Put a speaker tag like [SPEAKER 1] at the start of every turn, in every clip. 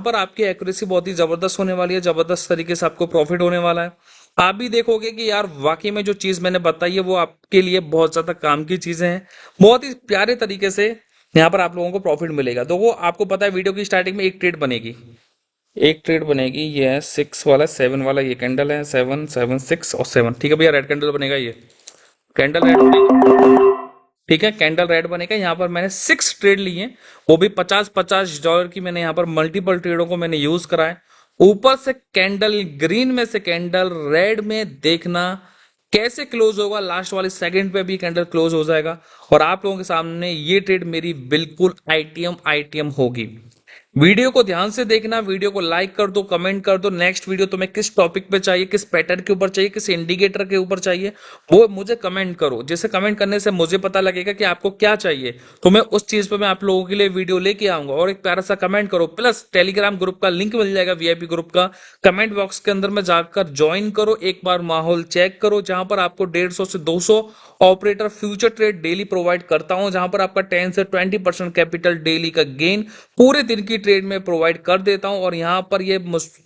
[SPEAKER 1] पर आपकी एक्यूरेसी बहुत ही जबरदस्त होने वाली है, जबरदस्त तरीके से आपको प्रॉफिट होने वाला है। आप भी देखोगे कि यार वाकई में जो चीज मैंने बताई है वो आपके लिए बहुत ज्यादा काम की चीजें हैं। बहुत ही प्यारे तरीके से यहाँ पर आप लोगों को प्रॉफिट मिलेगा। तो वो आपको पता है वीडियो की स्टार्टिंग में एक ट्रेड बनेगी, एक ट्रेड बनेगी। ये है 6 वाला, 7 वाला, ये कैंडल है 7 7 6 और 7। ठीक है भैया, रेड कैंडल बनेगा, ये कैंडल रेड बनेगा। ठीक है, कैंडल रेड बनेगा। यहाँ पर मैंने 6 ट्रेड लिए, वो भी 50-50 डॉलर की। मैंने यहाँ पर मल्टीपल ट्रेडों को मैंने यूज करा है। ऊपर से कैंडल ग्रीन में से कैंडल रेड में देखना कैसे क्लोज होगा, लास्ट वाले सेकंड पे भी कैंडल क्लोज हो जाएगा और आप लोगों के सामने ये ट्रेड मेरी बिल्कुल आईटीएम आईटीएम होगी। वीडियो को ध्यान से देखना, वीडियो को लाइक कर दो, कमेंट कर दो। नेक्स्ट वीडियो तुम्हें किस टॉपिक पे चाहिए, किस पैटर्न के ऊपर चाहिए, किस इंडिकेटर के ऊपर चाहिए, वो मुझे कमेंट करो। जैसे कमेंट करने से मुझे पता लगेगा कि आपको क्या चाहिए, तो मैं उस चीज पे मैं आप लोगों के लिए वीडियो लेके आऊंगा। और एक प्यारा सा कमेंट करो, प्लस टेलीग्राम ग्रुप का लिंक मिल जाएगा, वीआईपी ग्रुप का। कमेंट बॉक्स के अंदर में जाकर ज्वाइन करो, एक बार माहौल चेक करो, जहां पर आपको 150 से 200 operator future trade daily provide करता हूं, जहां पर आपका 10 से 20% कैपिटल डेली का गेन पूरे दिन की ट्रेड में प्रोवाइड कर देता हूं। और यहां पर ये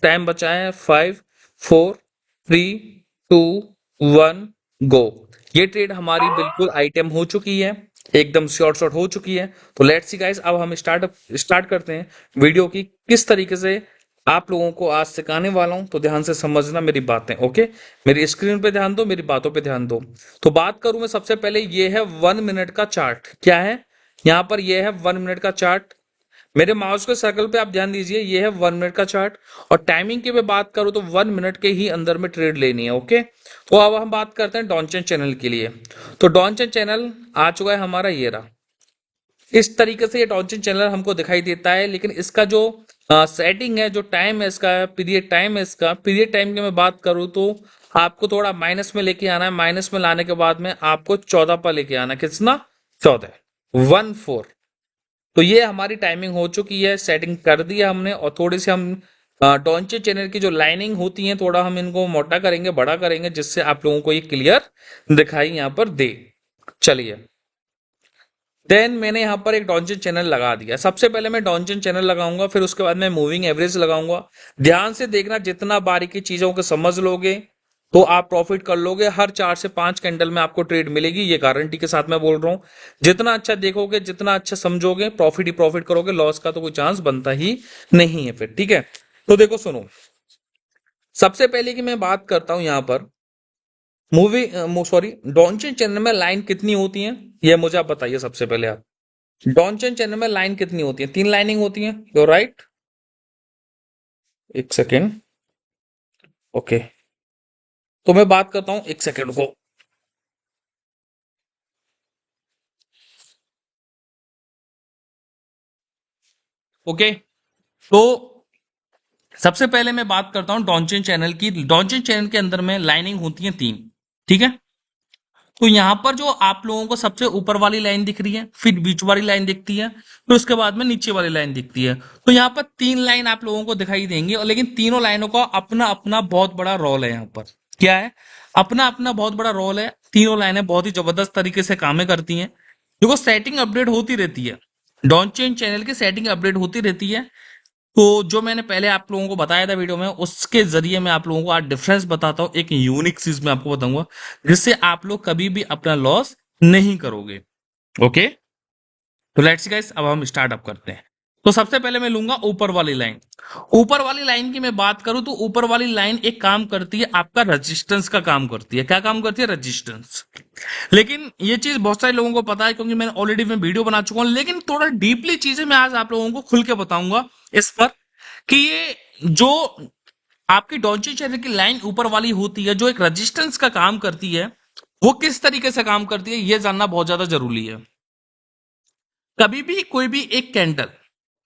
[SPEAKER 1] टाइम बचा है 5 4 3 2 1 गो। ये ट्रेड हमारी बिल्कुल आइटम हो चुकी है, एकदम शॉर्ट शॉर्ट हो चुकी है। तो लेट्स सी गाइस, अब हम स्टार्ट करते हैं वीडियो की किस तरीके से आप लोगों को आज सिखाने वाला हूं। तो ध्यान से समझना मेरी बातें, ओके। मेरी स्क्रीन पे ध्यान दो, मेरी बातों पे ध्यान दो। तो बात करूं मैं सबसे पहले, ये है 1 मिनट का चार्ट। क्या है यहां पर? ये है 1 मिनट का चार्ट। मेरे माउस के सर्कल पे आप ध्यान दीजिए, ये है 1 मिनट का चार्ट। और टाइमिंग की मैं बात करूं तो 1 मिनट के ही अंदर में ट्रेड लेनी है, ओके। तो अब हम बात करते हैं डॉनचन चैनल के लिए। तो डॉनचन चैनल आ चुका है हमारा, ये रहा। इस तरीके से ये डॉनचन चैनल हमको दिखाई देता है। लेकिन इसका जो सेटिंग है, जो टाइम है इसका, पीरियड टाइम है इसका, पीरियड टाइम की मैं बात करूं तो आपको थोड़ा माइनस में लेके आना है। माइनस में लाने के बाद में आपको 14 पर लेके आना है। कितना? 14, 1 4। तो ये हमारी टाइमिंग हो चुकी है, सेटिंग कर दिया हमने। और थोड़ी सी हम डॉन्चे चैनल की जो लाइनिंग होती है, थोड़ा हम इनको मोटा करेंगे, बड़ा करेंगे, जिससे आप लोगों को ये क्लियर दिखाई यहां पर दे। चलिए, देन मैंने यहां पर एक डॉन्चन चैनल लगा दिया। सबसे पहले मैं डॉन्चन चैनल लगाऊंगा, फिर उसके बाद मैं मूविंग एवरेज लगाऊंगा। ध्यान से देखना, जितना बारीकी चीजों को समझ लोगे तो आप प्रॉफिट कर लोगे। हर 4 से 5 कैंडल में आपको ट्रेड मिलेगी, ये गारंटी के साथ मैं बोल रहा हूं। जितना अच्छा देखोगे, जितना अच्छा समझोगे, प्रॉफिट ही प्रॉफिट करोगे। लॉस का तो कोई चांस बनता ही नहीं है फिर, ठीक है। तो देखो सुनो, सबसे पहले की मैं बात करता हूं यहां पर सॉरी, डॉन्चन चैनल में लाइन कितनी होती है, ये मुझे आप बताइए। सबसे पहले आप, डॉन्चन चैनल में लाइन कितनी होती है? 3 लाइनिंग होती है, यू राइट। एक सेकेंड, ओके। तो मैं बात करता हूं, एक सेकेंड को। ओके, तो सबसे पहले मैं बात करता हूं डॉन्चन चैनल की। डॉन्चन चैनल के अंदर में लाइनिंग होती है 3, ठीक है। तो यहां पर जो आप लोगों को सबसे ऊपर वाली लाइन दिख रही है, फिर बीच वाली लाइन दिखती है, फिर उसके बाद में नीचे वाली लाइन दिखती है। तो यहाँ पर 3 लाइन आप लोगों को दिखाई देंगी। और लेकिन तीनों लाइनों का अपना अपना बहुत बड़ा रोल है यहाँ पर। क्या है? अपना अपना बहुत बड़ा रोल है। तीनों लाइनें बहुत ही जबरदस्त तरीके से कामें करती हैं। देखो, सेटिंग अपडेट होती रहती है, डॉन चेन चैनल की सेटिंग अपडेट होती रहती है। तो जो मैंने पहले आप लोगों को बताया था वीडियो में, उसके जरिए मैं आप लोगों को आज डिफरेंस बताता हूं। एक यूनिक चीज मैं आपको बताऊंगा, जिससे आप लोग कभी भी अपना लॉस नहीं करोगे, ओके। तो लेट्स गाइस, अब हम स्टार्ट अप करते हैं। तो सबसे पहले मैं लूंगा ऊपर वाली लाइन। ऊपर वाली लाइन की मैं बात करूं तो ऊपर वाली लाइन एक काम करती है, आपका रेजिस्टेंस का काम करती है। क्या काम करती है? रेजिस्टेंस। लेकिन ये चीज बहुत सारे लोगों को पता है, क्योंकि मैंने ऑलरेडी मैं वीडियो बना चुका हूं। लेकिन थोड़ा डीपली चीजें मैं आज आप लोगों को खुल के बताऊंगा इस पर, कि ये जो आपकी डॉन्ची चैनल की लाइन ऊपर वाली होती है, जो एक रेजिस्टेंस का काम करती है, वो किस तरीके से काम करती है, ये जानना बहुत ज्यादा जरूरी है। कभी भी कोई भी एक कैंडल,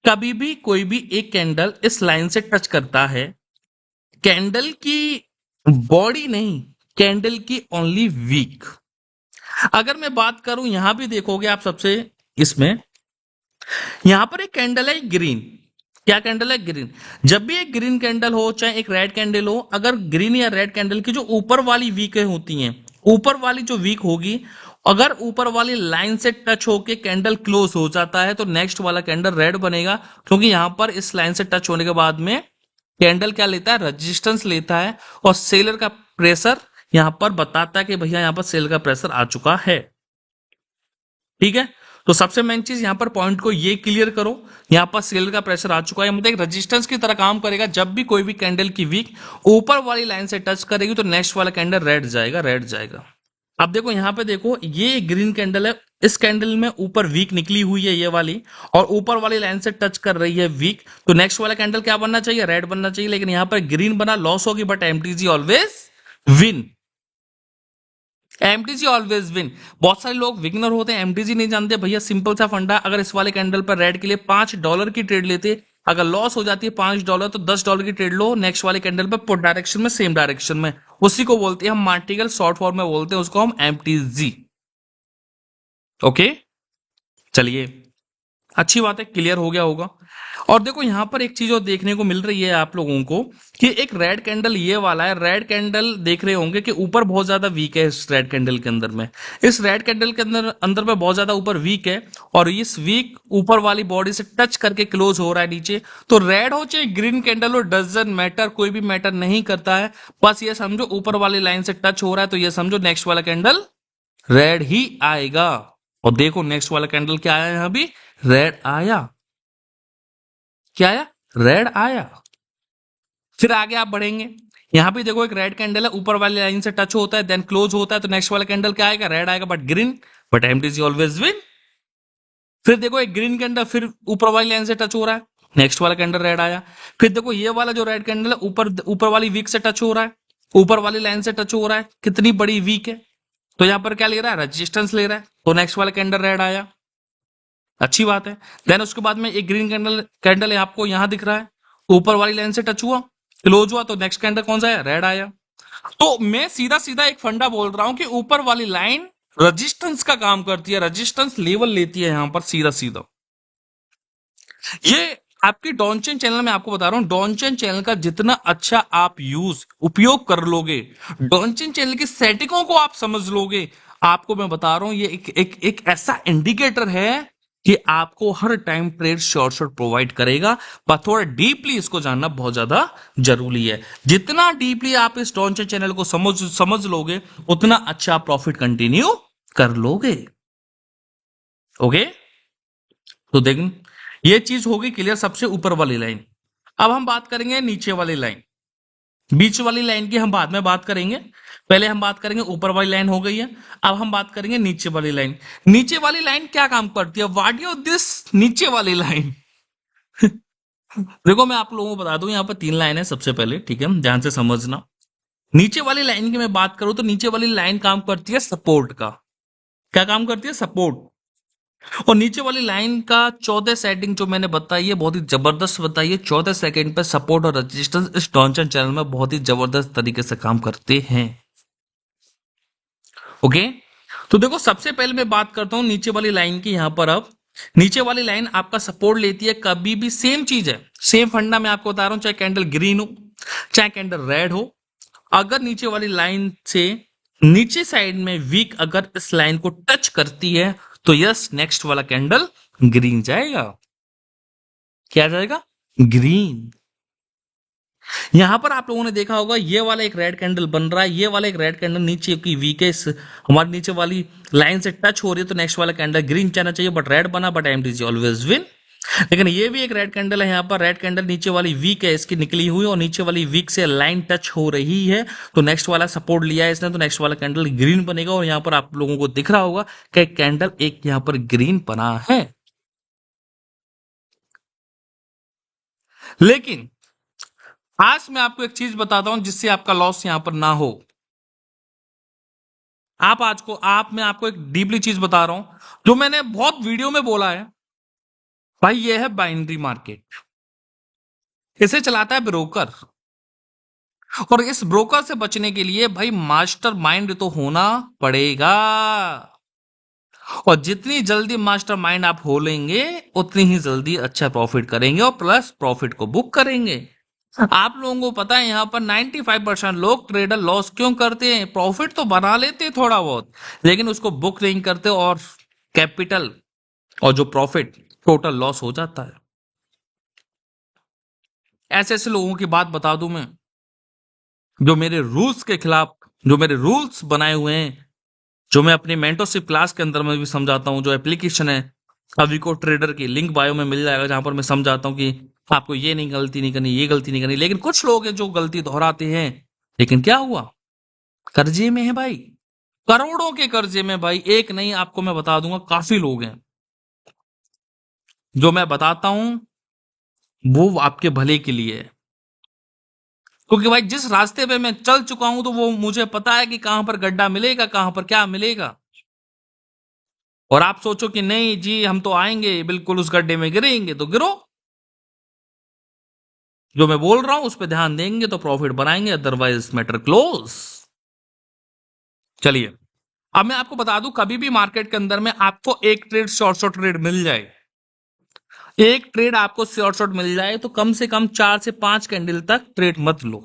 [SPEAKER 1] कभी भी कोई भी एक कैंडल इस लाइन से टच करता है, कैंडल की बॉडी नहीं, कैंडल की ओनली वीक। अगर मैं बात करूं, यहां भी देखोगे आप सबसे, इसमें यहां पर एक कैंडल है ग्रीन। क्या कैंडल है? ग्रीन। जब भी एक ग्रीन कैंडल हो, चाहे एक रेड कैंडल हो, अगर ग्रीन या रेड कैंडल की जो ऊपर वाली वीक होती हैं, ऊपर वाली जो वीक होगी अगर ऊपर वाली लाइन से टच होके कैंडल क्लोज हो जाता है तो नेक्स्ट वाला कैंडल रेड बनेगा, क्योंकि यहां पर इस लाइन से टच होने के बाद में कैंडल क्या लेता है, रेजिस्टेंस लेता है, और सेलर का प्रेशर यहां पर बताता है कि भैया यहां पर सेल का प्रेशर आ चुका है। ठीक है, तो सबसे मेन चीज यहां पर पॉइंट को ये क्लियर करो, यहां पर सेल का प्रेशर आ चुका है, मतलब एक रेजिस्टेंस की तरह काम करेगा। जब भी कोई भी कैंडल की वीक ऊपर वाली लाइन से टच करेगी तो नेक्स्ट वाला कैंडल रेड जाएगा, रेड जाएगा। अब देखो यहां पे देखो, ये ग्रीन कैंडल है, इस कैंडल में ऊपर वीक निकली हुई है ये वाली, और ऊपर वाली लाइन से टच कर रही है वीक, तो नेक्स्ट वाला कैंडल क्या बनना चाहिए, रेड बनना चाहिए, लेकिन यहां पर ग्रीन बना, लॉस होगी, but MTG always win. MTG always win. बहुत सारे लोग विगनर होते हैं, एमटीजी नहीं जानते। भैया सिंपल सा फंडा, अगर इस वाले कैंडल पर रेड के लिए $5 की ट्रेड लेते, अगर लॉस हो जाती है $5 तो $10 की ट्रेड लो नेक्स्ट वाले कैंडल पर पुट डायरेक्शन में, सेम डायरेक्शन में, उसी को बोलते हैं हम मार्टिकल, शॉर्ट फॉर्म में बोलते हैं उसको हम एमटीजी। ओके, चलिए अच्छी बात है, क्लियर हो गया होगा। और देखो यहां पर एक चीज और देखने को मिल रही है आप लोगों को कि एक रेड कैंडल ये वाला है, रेड कैंडल देख रहे होंगे कि ऊपर बहुत ज्यादा वीक है, इस रेड कैंडल के अंदर में, इस रेड कैंडल के अंदर अंदर में बहुत ज्यादा ऊपर वीक है, और इस वीक ऊपर वाली बॉडी से टच करके क्लोज हो रहा है नीचे। तो रेड हो चाहे ग्रीन कैंडल हो, डजंट मैटर, कोई भी मैटर नहीं करता है, बस ये समझो ऊपर वाली लाइन से टच हो रहा है, तो ये समझो नेक्स्ट वाला कैंडल रेड ही आएगा। और देखो नेक्स्ट वाला कैंडल क्या आया, यहां भी रेड आया, क्या आया, रेड आया। फिर आगे आप बढ़ेंगे, यहां पे देखो एक रेड कैंडल है, ऊपर वाली लाइन से टच होता है देन क्लोज होता है, तो नेक्स्ट वाला कैंडल क्या आएगा, रेड आएगा, but green, but MTC always win. फिर देखो एक ग्रीन कैंडल फिर ऊपर वाली लाइन से टच हो रहा है, नेक्स्ट वाला कैंडल रेड आया। फिर देखो ये वाला जो रेड कैंडल है ऊपर ऊपर वाली वीक से टच हो रहा है, ऊपर वाली लाइन से टच हो रहा है, कितनी बड़ी वीक है, तो यहां पर क्या ले रहा है, रेजिस्टेंस ले रहा है, तो नेक्स्ट वाला कैंडल रेड आया, अच्छी बात है। देन उसके बाद में एक ग्रीन कैंडल कैंडल है आपको यहां दिख रहा है, ऊपर वाली लाइन से टच हुआ, क्लोज हुआ, तो नेक्स्ट कैंडल कौन सा है, रेड आया। तो मैं सीधा सीधा एक फंडा बोल रहा हूं कि ऊपर वाली लाइन रेजिस्टेंस का काम करती है, रेजिस्टेंस लेवल लेती है यहां पर सीधा सीधा। ये आपकी डॉनचेन चैनल में आपको बता रहा हूं, डॉनचेन चैनल का जितना अच्छा आप उपयोग कर लोगे, डॉनचेन चैनल की सेटिंगों को आप समझ लोगे, आपको मैं बता रहा हूं ये एक ऐसा इंडिकेटर है कि आपको हर time trade short short provide करेगा। पर थोड़ा डीपली इसको जानना बहुत ज्यादा जरूरी है, जितना डीपली आप इस डॉनचेन चैनल को समझ लोगे उतना अच्छा प्रॉफिट कंटिन्यू कर लोगे। ओके, तो देखें ये चीज होगी क्लियर, सबसे ऊपर वाली लाइन। अब हम बात करेंगे नीचे वाली लाइन, बीच वाली लाइन की हम बाद में बात करेंगे, पहले हम बात करेंगे ऊपर वाली लाइन हो गई है, अब हम बात करेंगे नीचे वाली लाइन। नीचे वाली लाइन क्या काम करती है, व्हाट यू दिस नीचे वाली लाइन। देखो मैं आप लोगों को बता दूं, यहाँ पर 3 लाइन है सबसे पहले, ठीक है, ध्यान से समझना। नीचे वाली लाइन की मैं बात करूं तो नीचे वाली लाइन काम करती है सपोर्ट का, क्या काम करती है, सपोर्ट। और नीचे वाली लाइन का 14 सेटिंग जो मैंने बताई है बहुत ही जबरदस्त बताई है, 14 सेकंड पे सपोर्ट और रेजिस्टेंस इस डॉनचन चैनल में बहुत ही जबरदस्त तरीके से काम करते हैं। ओके, तो देखो सबसे पहले मैं बात करता हूं नीचे वाली लाइन की। यहां पर अब नीचे वाली लाइन आपका सपोर्ट लेती है कभी भी, सेम चीज है, सेम फंडा मैं आपको बता रहा हूं, चाहे कैंडल ग्रीन हो चाहे कैंडल रेड हो, अगर नीचे वाली लाइन से नीचे साइड में वीक अगर इस लाइन को टच करती है तो यस नेक्स्ट वाला कैंडल ग्रीन जाएगा, क्या जाएगा, ग्रीन। यहां पर आप लोगों ने देखा होगा ये वाला एक रेड कैंडल बन रहा है, ये वाला एक रेड कैंडल नीचे की वीकेस्ट हमारी नीचे वाली लाइन से टच हो रही है, तो नेक्स्ट वाला कैंडल ग्रीन जाना चाहिए, बट रेड बना, बट एमटीजी ऑलवेज विन। लेकिन ये भी एक रेड कैंडल है, यहाँ पर रेड कैंडल नीचे वाली वीक है इसकी निकली हुई, और नीचे वाली वीक से लाइन टच हो रही है, तो नेक्स्ट वाला सपोर्ट लिया है इसने, तो नेक्स्ट वाला कैंडल ग्रीन बनेगा। और यहाँ पर आप लोगों को दिख रहा होगा कि कैंडल एक यहाँ पर ग्रीन बना है। लेकिन आज मैं आपको एक चीज बताता हूं जिससे आपका लॉस यहां पर ना हो। मैं आपको एक डीपली चीज बता रहा हूं जो मैंने बहुत वीडियो में बोला है, भाई ये है बाइनरी मार्केट, इसे चलाता है ब्रोकर, और इस ब्रोकर से बचने के लिए भाई मास्टर माइंड तो होना पड़ेगा, और जितनी जल्दी मास्टर माइंड आप हो लेंगे उतनी ही जल्दी अच्छा प्रॉफिट करेंगे और प्लस प्रॉफिट को बुक करेंगे। आप लोगों को पता है यहाँ पर 95% लोग ट्रेडर लॉस क्यों करते हैं? प्रॉफिट तो बना लेते हैं थोड़ा बहुत, लेकिन उसको बुक नहीं करते और कैपिटल और जो प्रॉफिट टोटल लॉस हो जाता है। ऐसे ऐसे लोगों की बात बता दूं मैं, जो मेरे रूल्स के खिलाफ, जो मेरे रूल्स बनाए हुए हैं, जो मैं अपनी मेंटरशिप क्लास के अंदर में भी समझाता हूँ, जो एप्लीकेशन है अभी को ट्रेडर की, लिंक बायो में मिल जाएगा, जहां पर मैं समझाता हूँ कि आपको ये नहीं गलती नहीं करनी, ये गलती नहीं करनी। लेकिन कुछ लोग हैं जो गलती दोहराते हैं। लेकिन क्या हुआ? कर्जे में है भाई, करोड़ों के कर्जे में भाई। एक नहीं, आपको मैं बता दूंगा काफी लोग हैं। जो मैं बताता हूं वो आपके भले के लिए है, क्योंकि भाई जिस रास्ते पे मैं चल चुका हूं तो वो मुझे पता है कि कहां पर गड्ढा मिलेगा, कहां पर क्या मिलेगा। और आप सोचो कि नहीं जी हम तो आएंगे बिल्कुल उस गड्ढे में गिरेंगे, तो गिरो। जो मैं बोल रहा हूं उस पर ध्यान देंगे तो प्रॉफिट बनाएंगे, अदरवाइज मैटर क्लोज। चलिए, अब मैं आपको बता दूं, कभी भी मार्केट के अंदर में आपको एक ट्रेड शॉर्ट शॉर्ट ट्रेड मिल जाए, एक ट्रेड आपको शॉर्ट शॉर्ट मिल जाए, तो कम से कम 4 से 5 कैंडल तक ट्रेड मत लो।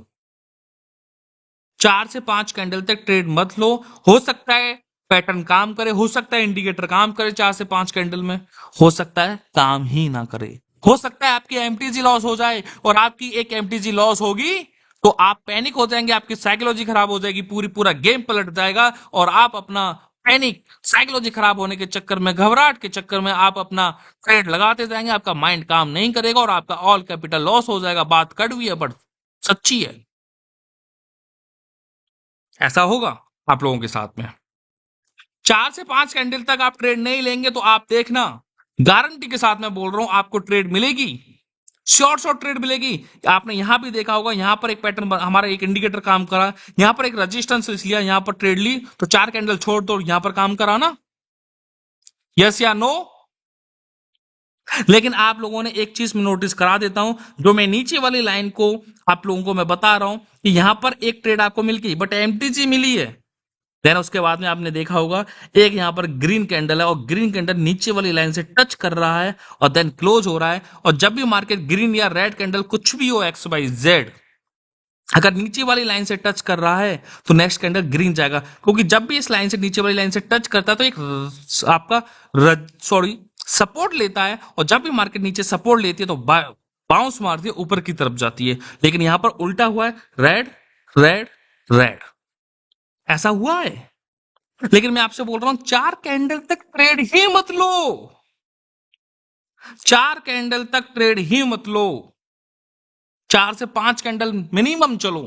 [SPEAKER 1] 4 से 5 कैंडल तक ट्रेड मत लो। हो सकता है पैटर्न काम करे, हो सकता है इंडिकेटर काम करे 4 से 5 कैंडल में, हो सकता है काम ही ना करे। हो सकता है आपकी एमटीजी लॉस हो जाए, और आपकी एक एमटीजी लॉस होगी तो आप पैनिक हो जाएंगे, आपकी साइकोलॉजी खराब हो जाएगी, पूरा गेम पलट जाएगा, और आप अपना पैनिक, साइकोलॉजी खराब होने के चक्कर में, घबराहट के चक्कर में आप अपना ट्रेड लगाते जाएंगे, आपका माइंड काम नहीं करेगा और आपका ऑल कैपिटल लॉस हो जाएगा। बात कड़वी है बट सच्ची है। ऐसा होगा आप लोगों के साथ में। 4 से 5 कैंडल तक आप ट्रेड नहीं लेंगे तो आप देखना, गारंटी के साथ मैं बोल रहा हूं आपको ट्रेड मिलेगी, शॉर्ट शॉर्ट ट्रेड मिलेगी। आपने यहां भी देखा होगा, यहां पर एक पैटर्न, हमारा एक इंडिकेटर काम करा, यहां पर एक रेजिस्टेंस लिया, यहां पर ट्रेड ली तो 4 कैंडल छोड़ दो, यहां पर काम करा ना? यस या नो? लेकिन आप लोगों ने एक चीज में नोटिस करा देता हूं, जो मैं नीचे वाली लाइन को आप लोगों को मैं बता रहा हूं कि यहां पर एक ट्रेड आपको मिल गई बट एमटीजी मिली है। देन उसके बाद में आपने देखा होगा एक यहां पर ग्रीन कैंडल है, और ग्रीन कैंडल नीचे वाली लाइन से टच कर रहा है और देन क्लोज हो रहा है। और जब भी मार्केट ग्रीन या रेड कैंडल कुछ भी हो, एक्स वाई जेड, अगर नीचे वाली लाइन से टच कर रहा है तो नेक्स्ट कैंडल ग्रीन जाएगा, क्योंकि जब भी इस लाइन से नीचे वाली लाइन से टच करता है तो एक आपका सॉरी सपोर्ट लेता है, और जब भी मार्केट नीचे सपोर्ट लेती है तो बाउंस मारती है, ऊपर की तरफ जाती है। लेकिन यहां पर उल्टा हुआ है, रेड रेड रेड, ऐसा हुआ है। लेकिन मैं आपसे बोल रहा हूं 4 कैंडल तक ट्रेड ही मत लो, 4 कैंडल तक ट्रेड ही मत लो। 4 से 5 कैंडल मिनिमम चलो,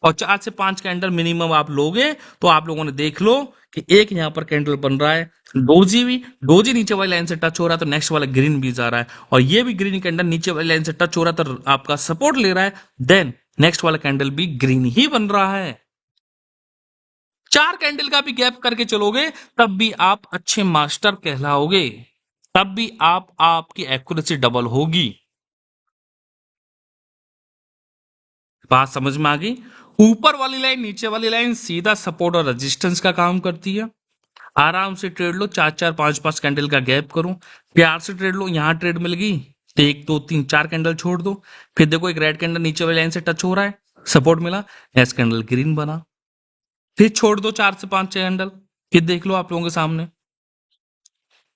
[SPEAKER 1] और 4 से 5 कैंडल मिनिमम आप लोगे तो आप लोगों ने देख लो कि एक यहां पर कैंडल बन रहा है, डोजी भी, डोजी नीचे वाली लाइन से टच हो रहा है तो नेक्स्ट वाला ग्रीन भी जा रहा है, और ये भी ग्रीन कैंडल नीचे वाली लाइन से टच हो रहा है तो आपका सपोर्ट ले रहा है, देन नेक्स्ट वाला कैंडल भी ग्रीन ही बन रहा है। 4 कैंडल का भी गैप करके चलोगे तब भी आप अच्छे मास्टर कहलाओगे, तब भी आपकी एक्यूरेसी डबल होगी। बात समझ में आ गई? ऊपर वाली लाइन नीचे वाली लाइन सीधा सपोर्ट और रेजिस्टेंस का काम करती है। आराम से ट्रेड लो, 4 4 5 5 कैंडल का गैप करो, प्यार से ट्रेड लो। यहां ट्रेड मिल गई तो 1 2 3 4 कैंडल छोड़ दो, फिर देखो एक रेड कैंडल नीचे वाली लाइन से टच हो रहा है, सपोर्ट मिला, नेक्स्ट कैंडल ग्रीन बना, फिर छोड़ दो 4 से 5 कैंडल, फिर देख लो आप लोगों के सामने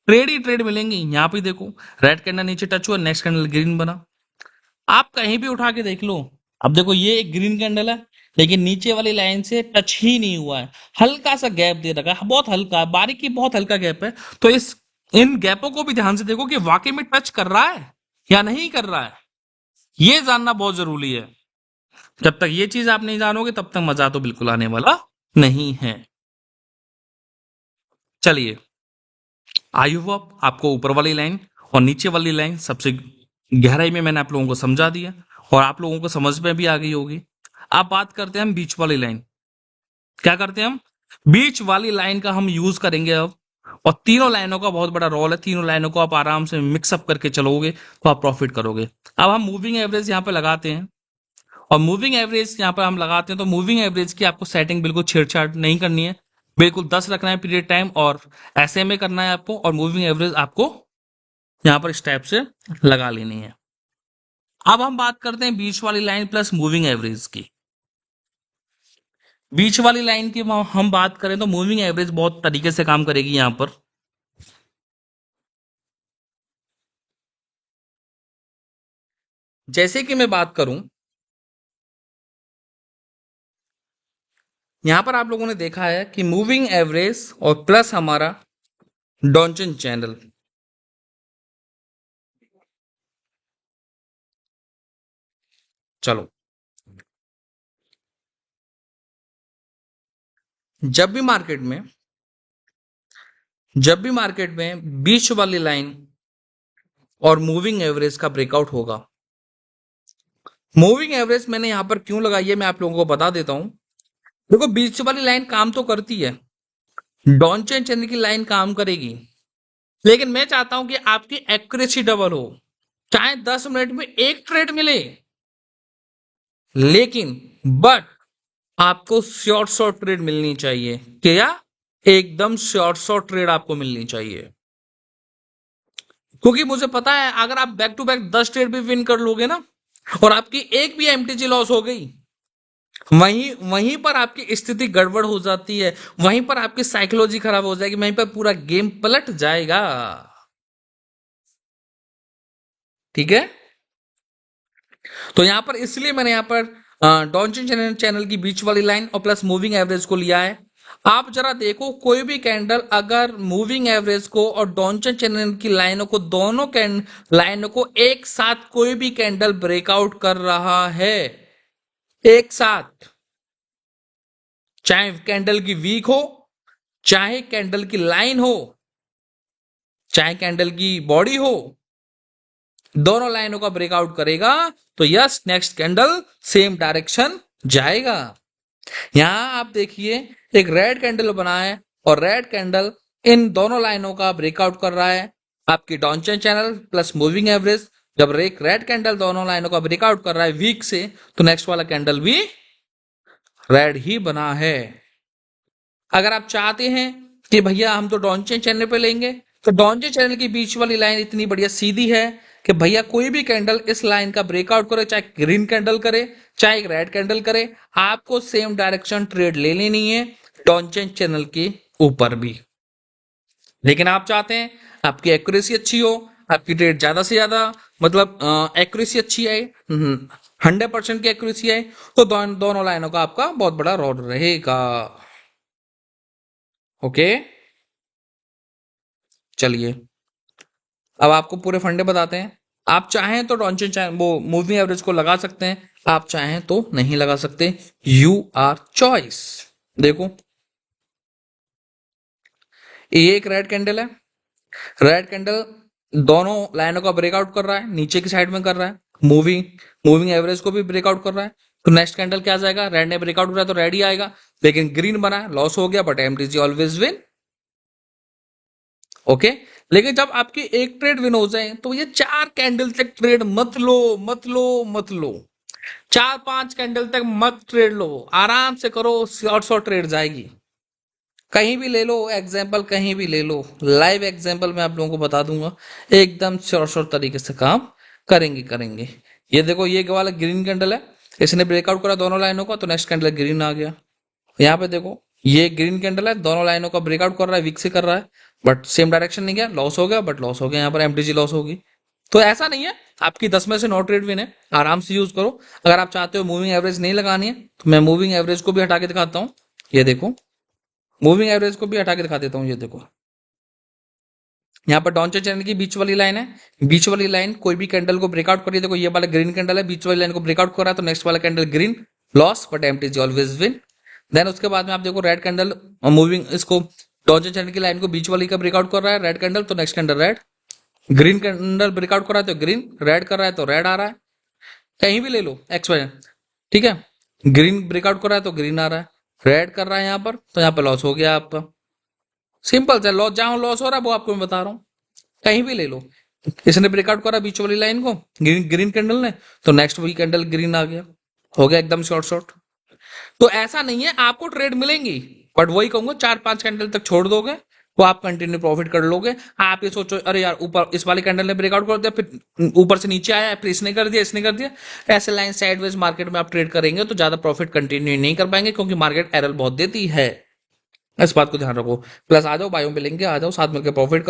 [SPEAKER 1] ट्रेड ही ट्रेड मिलेंगी। यहां पे देखो रेड कैंडल नीचे टच हुआ, नेक्स्ट कैंडल ग्रीन बना। आप कहीं भी उठा के देख लो, अब देखो ये एक ग्रीन कैंडल है लेकिन नीचे वाली लाइन से टच ही नहीं हुआ है, हल्का सा गैप दे रखा है, बहुत हल्का, बारीकी बहुत हल्का गैप है। तो इस इन गैपों को भी ध्यान से देखो कि वाकई में टच कर रहा है या नहीं कर रहा है, ये जानना बहुत जरूरी है। जब तक ये चीज आप नहीं जानोगे तब तक मजा तो बिल्कुल आने वाला नहीं है। चलिए, आई होप आपको ऊपर वाली लाइन और नीचे वाली लाइन सबसे गहराई में मैंने आप लोगों को समझा दिया, और आप लोगों को समझ में भी आ गई होगी। अब बात करते हैं हम बीच वाली लाइन। क्या करते हैं हम? बीच वाली लाइन का हम यूज करेंगे अब, और तीनों लाइनों का बहुत बड़ा रोल है, तीनों लाइनों को आप आराम से मिक्सअप करके चलोगे तो आप प्रॉफिट करोगे। अब हम मूविंग एवरेज यहाँ पे लगाते हैं, और मूविंग एवरेज यहाँ पर हम लगाते हैं तो मूविंग एवरेज की आपको सेटिंग बिल्कुल छेड़छाड़ नहीं करनी है, बिल्कुल 10 रखना है पीरियड टाइम, और ऐसे में करना है आपको, और मूविंग एवरेज आपको यहाँ पर इस टाइप से लगा लेनी है। अब हम बात करते हैं बीच वाली लाइन प्लस मूविंग एवरेज की। बीच वाली लाइन की हम बात करें तो मूविंग एवरेज बहुत तरीके से काम करेगी यहां पर। जैसे कि मैं बात करूं, यहां पर आप लोगों ने देखा है कि मूविंग एवरेज और प्लस हमारा डॉन्चन चैनल, चलो जब भी मार्केट में बीच वाली लाइन और मूविंग एवरेज का ब्रेकआउट होगा। मूविंग एवरेज मैंने यहां पर क्यों लगाई है मैं आप लोगों को बता देता हूं। देखो बीच वाली लाइन काम तो करती है, डॉन्चन चैनल की लाइन काम करेगी, लेकिन मैं चाहता हूं कि आपकी एक्यूरेसी डबल हो, चाहे 10 मिनट में एक ट्रेड मिले, लेकिन बट आपको शॉर्ट शॉर्ट ट्रेड मिलनी चाहिए। क्या? एकदम शॉर्ट शॉर्ट ट्रेड आपको मिलनी चाहिए, क्योंकि मुझे पता है अगर आप बैक टू बैक 10 ट्रेड भी विन कर लोगे ना और आपकी एक भी एमटीजी लॉस हो गई, वहीं वहीं पर आपकी स्थिति गड़बड़ हो जाती है, वहीं पर आपकी साइकोलॉजी खराब हो जाएगी, वहीं पर पूरा गेम पलट जाएगा। ठीक है, तो यहां पर इसलिए मैंने यहां पर डॉन्चन चैनल की बीच वाली लाइन और प्लस मूविंग एवरेज को लिया है। आप जरा देखो कोई भी कैंडल अगर मूविंग एवरेज को और डॉन्चन चैनल की लाइनों को, दोनों लाइनों को एक साथ कोई भी कैंडल ब्रेकआउट कर रहा है, एक साथ, चाहे कैंडल की वीक हो, चाहे कैंडल की लाइन हो, चाहे कैंडल की बॉडी हो, दोनों लाइनों का ब्रेकआउट करेगा तो yes next candle same direction जाएगा। यहां आप देखिए एक रेड कैंडल बना है और रेड कैंडल इन दोनों लाइनों का ब्रेकआउट कर रहा है। आपकी Donchian channel plus moving average, जब रेड कैंडल दोनों लाइनों का ब्रेकआउट कर रहा है वीक से, तो नेक्स्ट वाला कैंडल भी रेड ही बना है। अगर आप चाहते हैं कि भैया हम तो डॉन्चन चैनल पे लेंगे, तो डॉन्चन चैनल की बीच वाली लाइन इतनी बढ़िया सीधी है कि भैया कोई भी कैंडल इस लाइन का ब्रेकआउट करे, चाहे ग्रीन कैंडल करे चाहे एक रेड कैंडल करे, आपको सेम डायरेक्शन ट्रेड ले लेनी है डॉन्चन चैनल के ऊपर भी। लेकिन आप चाहते हैं आपकी एक्यूरेसी अच्छी हो, आपकी ट्रेड ज्यादा से ज्यादा, मतलब एक्यूरेसी अच्छी आए, 100% की एक्यूरेसी आए, तो दोनों लाइनों का आपका बहुत बड़ा रोड रहेगा। ओके, चलिए अब आपको पूरे फंडे बताते हैं। आप चाहें तो डॉन्चन वो मूविंग एवरेज को लगा सकते हैं, आप चाहें तो नहीं लगा सकते, यू आर चॉइस। देखो ये एक रेड कैंडल है, रेड कैंडल दोनों लाइनों का ब्रेकआउट कर रहा है, नीचे की साइड में कर रहा है, मूविंग मूविंग एवरेज को भी ब्रेकआउट कर रहा है, तो नेक्स्ट कैंडल क्या जाएगा, रेड ने ब्रेकआउट किया तो रेड ही आएगा, लेकिन ग्रीन बना लॉस हो गया, but MTG always win. Okay, लेकिन जब आपकी एक ट्रेड विन हो जाए तो ये 4 कैंडल तक ट्रेड मत लो, मत लो, मत लो, 4-5 कैंडल तक मत ट्रेड लो, आराम से करो, शॉर्ट शॉर्ट ट्रेड जाएगी। कहीं भी ले लो एग्जाम्पल, कहीं भी ले लो, लाइव एग्जाम्पल मैं आप लोगों को बता दूंगा, एकदम शॉर्ट शॉर्ट तरीके से काम करेंगे। ये देखो ये वाला ग्रीन कैंडल है, इसने ब्रेकआउट करा दोनों लाइनों का, तो नेक्स्ट कैंडल ग्रीन आ गया। यहाँ पे देखो ये ग्रीन कैंडल है, दोनों लाइनों का ब्रेकआउट कर रहा है, वीक से कर रहा है, बट सेम डायरेक्शन नहीं गया, लॉस हो गया, बट लॉस हो गया, यहाँ पर एमटीजी लॉस होगी। तो ऐसा नहीं है आपकी 10 में से 9 ट्रेड विन है, आराम से यूज करो। अगर आप चाहते हो मूविंग एवरेज नहीं लगानी है तो मैं मूविंग एवरेज को भी हटा के दिखाता हूँ। ये देखो मूविंग एवरेज को भी हटा के दिखा देता हूँ। ये देखो यहाँ पर डॉन्चन चैनल की बीच वाली लाइन है, बीच वाली लाइन कोई भी कैंडल को ब्रेकआउट करिए, देखो ये वाला ग्रीन कैंडल है, बीच वाली लाइन को ब्रेकआउट कर रहा है, तो नेक्स्ट वाला candle green loss, but MTG always win. Then उसके बाद में आप देखो रेड कैंडल मूविंग इसको डॉन्चन चैनल की लाइन को बीच वाली का ब्रेकआउट कर रहा है रेड कैंडल, तो next candle red, green candle breakout कर रहा है तो ग्रीन, रेड कर रहा है तो रेड आ रहा है, कहीं भी ले लो एक्स वाई, ठीक है, ग्रीन ब्रेकआउट कर रहा है तो ग्रीन आ रहा है, रेड कर रहा है यहाँ पर तो यहाँ पर लॉस हो गया आपका। सिंपल से लॉस, जहां लॉस हो रहा है वो आपको मैं बता रहा हूँ, कहीं भी ले लो। इसने ब्रेकआउट करा बीच वाली लाइन को ग्रीन कैंडल ने, तो नेक्स्ट वही कैंडल ग्रीन आ गया, हो गया एकदम शॉर्ट शॉर्ट। तो ऐसा नहीं है आपको ट्रेड मिलेंगी, बट वही कहूंगा 4-5 कैंडल तक छोड़ दोगे वो आप कंटिन्यू प्रॉफिट कर लोगे। आप ये सोचो अरे यार ऊपर इस वाले कैंडल ने ब्रेकआउट कर दिया, फिर ऊपर से नीचे आया, फिर इसने कर दिया, इसने कर दिया, ऐसे लाइन साइडवेज मार्केट में आप ट्रेड करेंगे तो ज्यादा प्रॉफिट कंटिन्यू नहीं कर पाएंगे, क्योंकि मार्केट एरर बहुत देती है। इस बात को ध्यान रखो। प्लस आ जाओ, बायो में लेंगे, आ जाओ साथ मिलकर प्रॉफिट